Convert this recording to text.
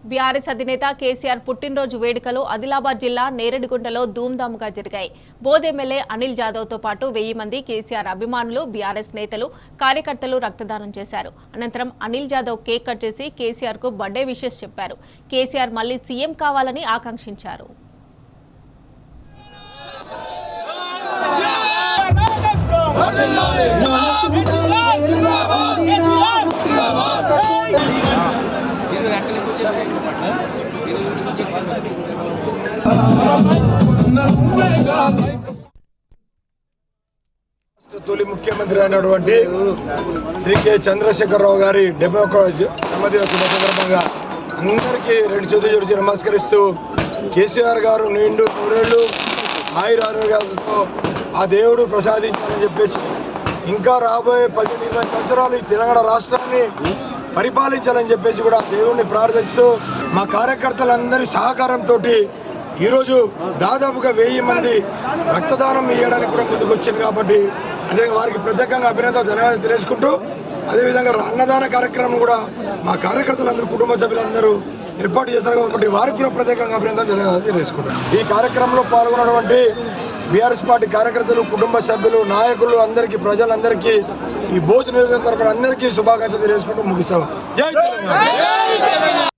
BRS అధినేత కేసీఆర్ పుట్టినరోజు వేడుకలు ఆదిలాబాద్ జిల్లా నేరేడుగుంటలో ధూమ్ధామ్గా జరిగాయి. బోధ్ ఎమ్మెల్యే అనిల్ జాదవ్ తో పాటు 1000 మంది కేసీఆర్ అభిమానులు, బీఆర్ఎస్ నేతలు, కార్యకర్తలు రక్తదానం చేశారు. అనంతరం అనిల్ జాదవ్ కేక్ కట్ చేసి కేసీఆర్ కు బర్త్డే విషెస్ చెప్పారు. కేసీఆర్ మళ్లీ సీఎం కావాలని ఆకాంక్షించారు. తొలి ముఖ్యమంత్రి అయినటువంటి శ్రీ కె చంద్రశేఖరరావు గారి 71వ జన్మదిన సందర్భంగా అందరికీ 2 చేతులు జోడించి నమస్కరిస్తూ కేసీఆర్ గారు నిండు నూరేళ్లు ఆయురారోగ్యాలతో ఆ దేవుడు ప్రసాదించాలని చెప్పేసి ఇంకా రాబోయే 10-20 సంవత్సరాలు ఈ తెలంగాణ రాష్ట్రాన్ని పరిపాలించాలని చెప్పేసి కూడా దేవుణ్ణి ప్రార్థిస్తూ మా కార్యకర్తలందరి సహకారంతో ఈరోజు దాదాపుగా 1000 మంది రక్తదానం ఇవ్వడానికి కూడా ముందుకు వచ్చింది. కాబట్టి అదే వారికి ప్రత్యేకంగా ధన్యవాదాలు తెలియజేసుకుంటూ అదేవిధంగా అన్నదాన కార్యక్రమం కూడా మా కార్యకర్తలందరూ కుటుంబ సభ్యులందరూ ఏర్పాటు చేస్తారు కాబట్టి వారికి కూడా ప్రత్యేకంగా ధన్యవాదాలు తెలియజేసుకుంటాం. ఈ కార్యక్రమంలో పాల్గొన్నటువంటి బీఆర్ఎస్ పార్టీ కార్యకర్తలు, కుటుంబ సభ్యులు, నాయకులు అందరికీ, ప్రజలందరికీ, ఈ బోధ్ నియోజకవర్గం అందరికీ శుభాకాంక్షలు తెలియజేసుకుంటూ ముగిస్తాం. జై తెలంగాణ.